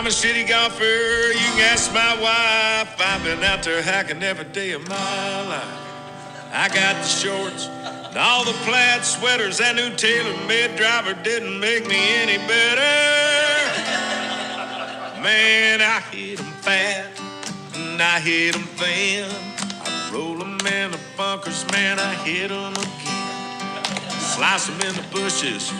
I'm a shitty golfer, you can ask my wife. I've been out there hacking every day of my life. I got the shorts and all the plaid sweaters. That new tailor-made driver didn't make me any better. Man, I hit 'em fat and I hit 'em thin. I roll 'em in the bunkers, man, I hit 'em again. Slice 'em in the bushes,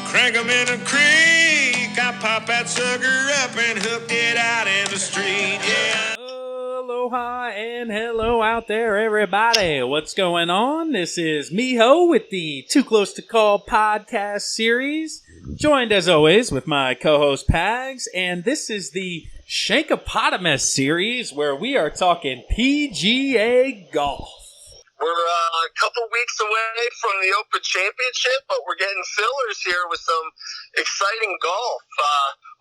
crank 'em in the creek. I pop that sucker up and hook it out in the street, yeah. Aloha and hello out there, everybody. What's going on? This is Miho with the Too Close to Call podcast series, joined as always with my co-host Pags, and this is the Shankapotamus series where we are talking PGA golf. We're a couple weeks away from the Open Championship, but we're getting fillers here with some exciting golf.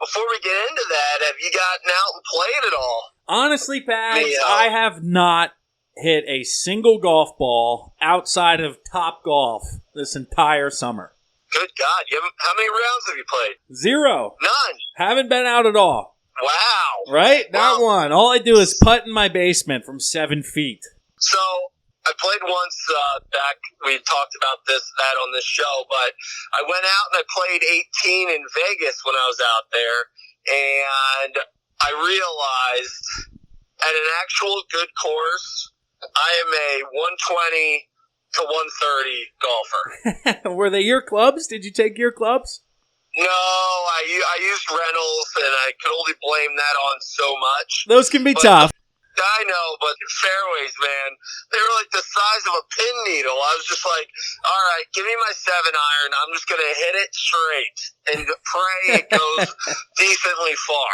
Before we get into that, have you gotten out and played at all? Honestly, Pags, I have not hit a single golf ball outside of Top Golf this entire summer. Good God. How many rounds have you played? 0. None. Haven't been out at all. Wow. Right? Not one. All I do is putt in my basement from 7 feet. So, I played once back, we talked about that on this show, but I went out and I played 18 in Vegas when I was out there, and I realized at an actual good course, I am a 120 to 130 golfer. Were they your clubs? Did you take your clubs? No, I used rentals, and I could only blame that on so much. Those can be tough. I know, but fairways, man, they were like the size of a pin needle. I was just like, all right, give me my 7-iron. I'm just going to hit it straight and pray it goes decently far.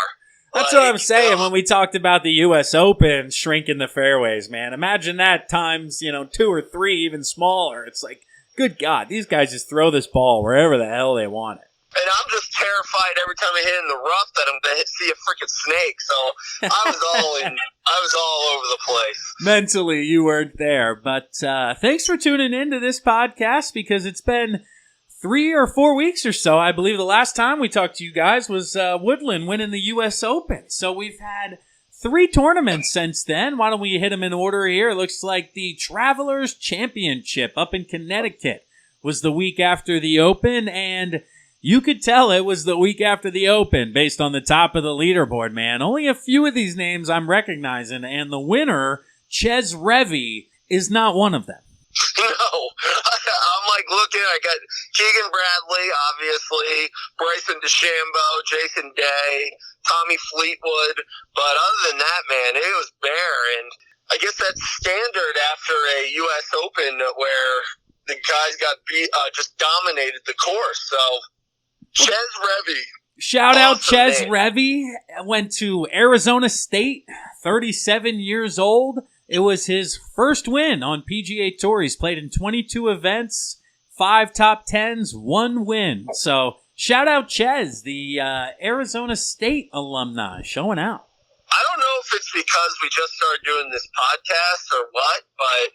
That's what I'm saying when we talked about the U.S. Open shrinking the fairways, man. Imagine that times, 2 or 3, even smaller. It's like, good God, these guys just throw this ball wherever the hell they want it. And I'm just terrified every time I hit in the rough that I'm going to see a freaking snake. So I was all over the place. Mentally, you weren't there. But thanks for tuning in to this podcast because it's been 3 or 4 weeks or so. I believe the last time we talked to you guys was Woodland winning the U.S. Open. So we've had 3 tournaments since then. Why don't we hit them in order here? It looks like the Travelers Championship up in Connecticut was the week after the Open, and you could tell it was the week after the Open based on the top of the leaderboard, man. Only a few of these names I'm recognizing, and the winner, Chez Reavie, is not one of them. No. I'm like looking, I got Keegan Bradley, obviously, Bryson DeChambeau, Jason Day, Tommy Fleetwood, but other than that, man, it was bare, and I guess that's standard after a U.S. Open where the guys got just dominated the course, so Chez Reavie. Shout out Chez Reavie. Went to Arizona State, 37 years old. It was his first win on PGA Tour. He's played in 22 events, 5 top 10s, 1 win. So shout out Chez, the Arizona State alumni, showing out. I don't know if it's because we just started doing this podcast or what, but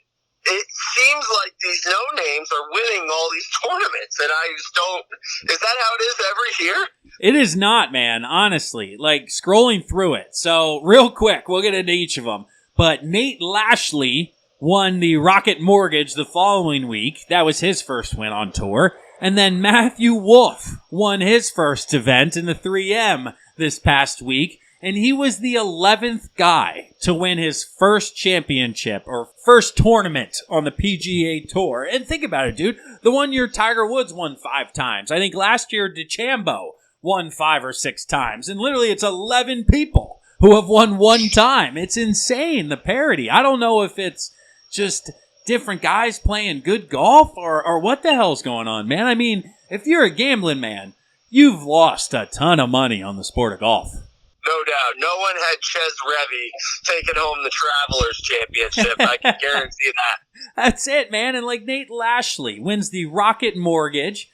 it seems like these no-names are winning all these tournaments, and I just don't... Is that how it is every year? It is not, man, honestly. Like, scrolling through it. So, real quick, we'll get into each of them. But Nate Lashley won the Rocket Mortgage the following week. That was his first win on tour. And then Matthew Wolff won his first event in the 3M this past week. And he was the 11th guy to win his first championship or first tournament on the PGA Tour. And think about it, dude. The 1 year Tiger Woods won 5 times. I think last year DeChambeau won 5 or 6 times. And literally it's 11 people who have won 1 time. It's insane, the parity. I don't know if it's just different guys playing good golf or what the hell's going on, man. I mean, if you're a gambling man, you've lost a ton of money on the sport of golf. No doubt. No one had Chez Reavie taking home the Travelers Championship. I can guarantee that. That's it, man. And like Nate Lashley wins the Rocket Mortgage,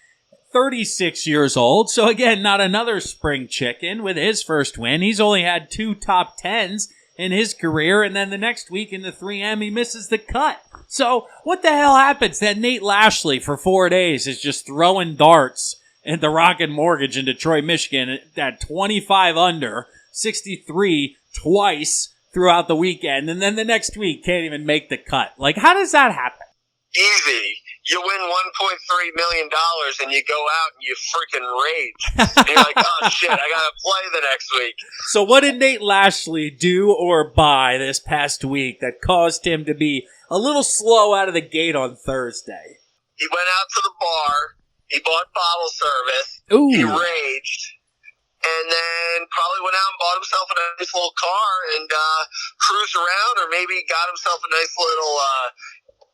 36 years old. So again, not another spring chicken with his first win. He's only had 2 top 10s in his career. And then the next week in the 3M, he misses the cut. So what the hell happens that Nate Lashley for 4 days is just throwing darts at the Rocket Mortgage in Detroit, Michigan at 25 under, 63 twice throughout the weekend, and then the next week can't even make the cut. Like, how does that happen? Easy. You win $1.3 million and you go out and you freaking rage. And you're like, oh shit, I gotta play the next week. So what did Nate Lashley do or buy this past week that caused him to be a little slow out of the gate on Thursday? He went out to the bar, he bought bottle service, Ooh. he raged, and then probably went out and bought himself a nice little car and cruised around, or maybe got himself a nice little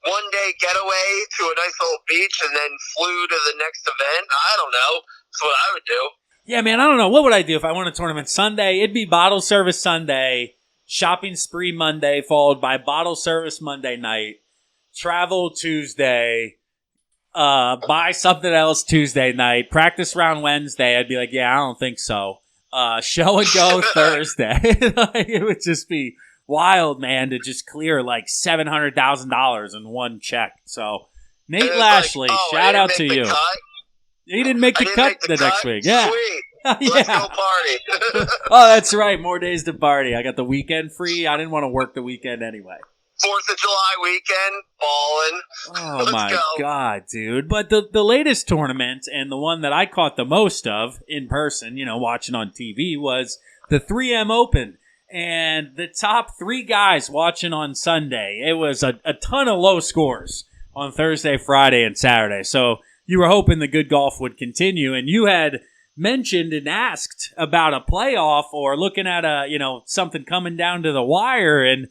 one-day getaway to a nice little beach and then flew to the next event. I don't know. That's what I would do. Yeah, man, I don't know. What would I do if I won a tournament Sunday? It'd be bottle service Sunday, shopping spree Monday, followed by bottle service Monday night, travel Tuesday, buy something else Tuesday night, practice round Wednesday. I'd be like, yeah, I don't think so. Show and go Thursday. It would just be wild, man, to just clear like $700,000 in one check. So, Nate Lashley, like, shout out to you. He didn't make the cut the next week. Yeah. Sweet. Yeah. Let's go party. Oh, that's right. More days to party. I got the weekend free. I didn't want to work the weekend anyway. 4th of July weekend, ballin'. Oh, my God, dude. But the latest tournament, and the one that I caught the most of in person, watching on TV, was the 3M Open. And the top 3 guys watching on Sunday, it was a ton of low scores on Thursday, Friday, and Saturday. So you were hoping the good golf would continue, and you had mentioned and asked about a playoff or looking at something coming down to the wire, and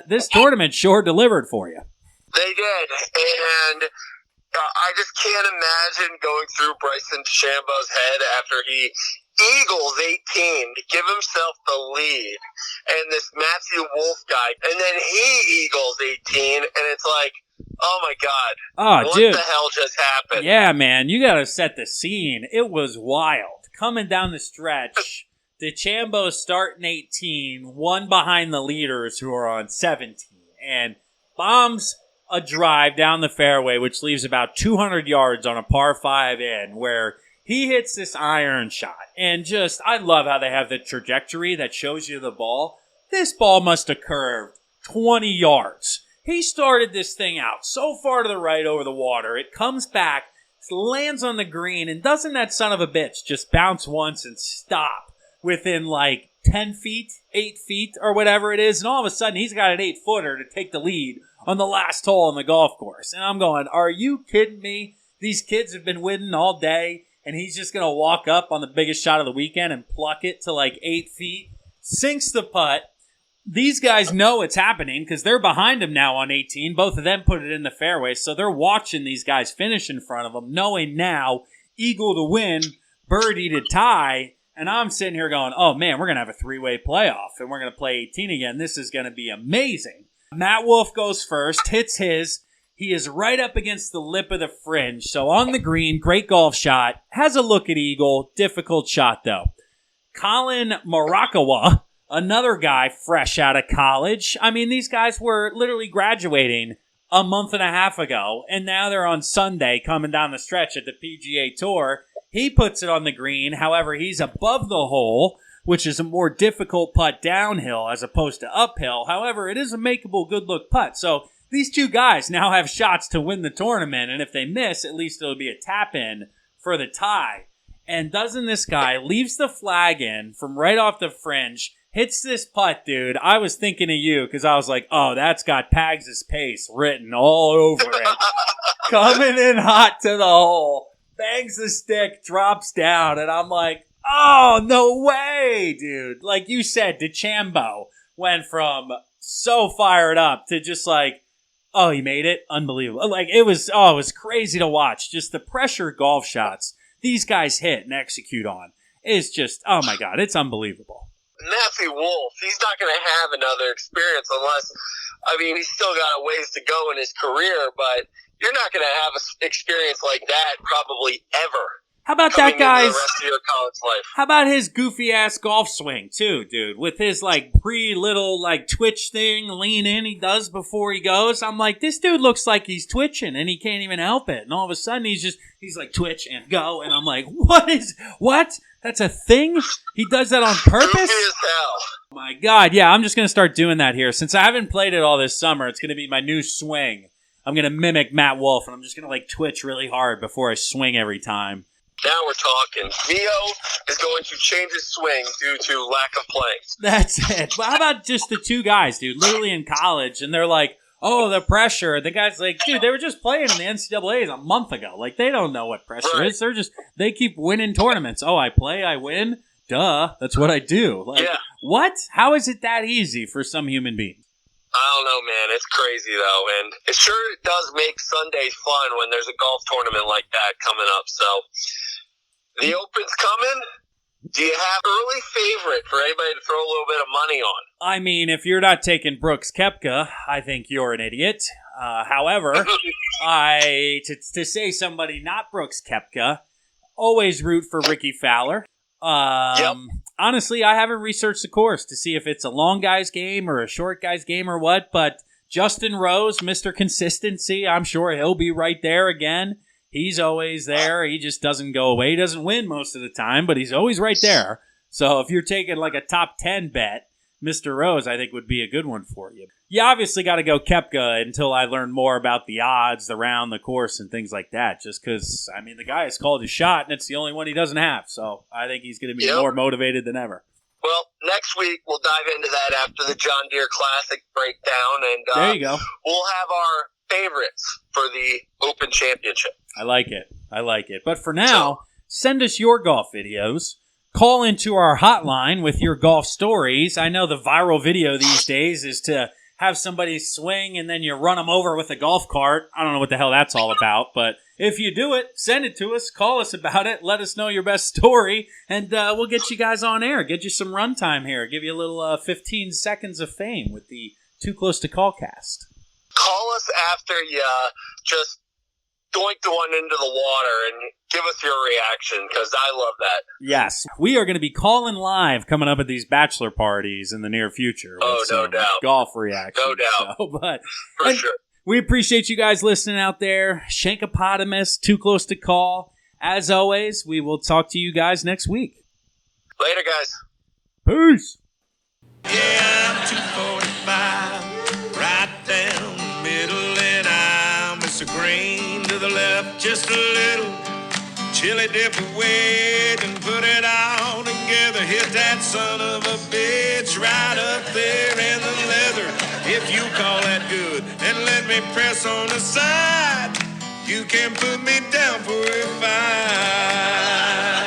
this tournament sure delivered for you. They did, and I just can't imagine going through Bryson DeChambeau's head after he eagles 18 to give himself the lead, and this Matthew Wolff guy, and then he eagles 18, and it's like, oh my God, what dude. the hell just happened? Yeah, man, you got to set the scene. It was wild. Coming down the stretch, DeChambeau starting 18, one behind the leaders who are on 17, and bombs a drive down the fairway, which leaves about 200 yards on a par 5 in, where he hits this iron shot. And I love how they have the trajectory that shows you the ball. This ball must have curved 20 yards. He started this thing out so far to the right over the water. It comes back, lands on the green, and doesn't that son of a bitch just bounce once and stop within like 10 feet, 8 feet, or whatever it is. And all of a sudden, he's got an 8-footer to take the lead on the last hole on the golf course. And I'm going, are you kidding me? These kids have been winning all day, and he's just going to walk up on the biggest shot of the weekend and pluck it to like 8 feet, sinks the putt. These guys know it's happening because they're behind him now on 18. Both of them put it in the fairway, so they're watching these guys finish in front of them, knowing now eagle to win, birdie to tie. And I'm sitting here going, oh man, we're going to have a 3-way playoff, and we're going to play 18 again. This is going to be amazing. Matt Wolff goes first, hits his. He is right up against the lip of the fringe. So on the green, great golf shot. Has a look at eagle. Difficult shot, though. Colin Morikawa, another guy fresh out of college. I mean, these guys were literally graduating a month and a half ago, and now they're on Sunday coming down the stretch at the PGA Tour. He puts it on the green. However, he's above the hole, which is a more difficult putt downhill as opposed to uphill. However, it is a makeable good-look putt. So these two guys now have shots to win the tournament, and if they miss, at least it'll be a tap-in for the tie. And doesn't this guy leaves the flag in from right off the fringe, hits this putt, dude. I was thinking of you because I was like, oh, that's got Pags' pace written all over it. Coming in hot to the hole. Bangs the stick, drops down, and I'm like, oh, no way, dude. Like you said, DeChambeau went from so fired up to just like, oh, he made it? Unbelievable. Like, it was crazy to watch. Just the pressure golf shots these guys hit and execute on is just, oh my God, it's unbelievable. Matthew Wolff, he's not going to have another experience unless, he's still got a ways to go in his career, but you're not going to have an experience like that probably ever How about coming that guy's? into the rest of your college life. How about his goofy ass golf swing too, dude? With his like little like twitch thing, lean in he does before he goes. I'm like, this dude looks like he's twitching and he can't even help it. And all of a sudden he's like twitch and go. And I'm like, what? That's a thing? He does that on purpose? Goofy as hell. Oh my God, yeah, I'm just gonna start doing that here. Since I haven't played it all this summer, it's gonna be my new swing. I'm gonna mimic Matt Wolff and I'm just gonna like twitch really hard before I swing every time. Now we're talking. Mio is going to change his swing due to lack of playing. That's it. But how about just the two guys, dude, literally in college, and they're like, oh, the pressure. The guy's like, dude, they were just playing in the NCAAs a month ago. Like, they don't know what pressure is. They keep winning tournaments. Oh, I play, I win? Duh. That's what I do. Like, yeah. What? How is it that easy for some human being? I don't know, man. It's crazy, though. And it sure does make Sundays fun when there's a golf tournament like that coming up. So, the Open's coming. Do you have early favorite for anybody to throw a little bit of money on? I mean, if you're not taking Brooks Koepka, I think you're an idiot. However, to say somebody not Brooks Koepka, always root for Ricky Fowler. Yep. Honestly, I haven't researched the course to see if it's a long guy's game or a short guy's game or what, but Justin Rose, Mr. Consistency, I'm sure he'll be right there again. He's always there. He just doesn't go away. He doesn't win most of the time, but he's always right there. So if you're taking like a top 10 bet, Mr. Rose, I think, would be a good one for you. You obviously got to go Koepka until I learn more about the odds around the course and things like that, just because, I mean, the guy has called his shot, and it's the only one he doesn't have. So I think he's going to be more motivated than ever. Well, next week we'll dive into that after the John Deere Classic breakdown, and there you go. We'll have our favorites for the Open Championship. I like it. But for now, send us your golf videos. Call into our hotline with your golf stories. I know the viral video these days is to have somebody swing and then you run them over with a golf cart. I don't know what the hell that's all about, but if you do it, send it to us. Call us about it. Let us know your best story, and we'll get you guys on air. Get you some runtime here. Give you a little 15 seconds of fame with the Too Close to Call cast. Call us after you just doink the one into the water and give us your reaction, because I love that. Yes. We are going to be calling live coming up at these bachelor parties in the near future. Oh, no doubt. Golf reaction. No doubt. So, For sure. We appreciate you guys listening out there. Shankapotamus, Too Close to Call. As always, we will talk to you guys next week. Later, guys. Peace. Yeah, I'm 245, right down the middle, and I'm Mr. Green to the left, just a little. Chili dip a wedge and put it all together. Hit that son of a bitch right up there in the leather. If you call that good, and let me press on the side, you can put me down for a 5.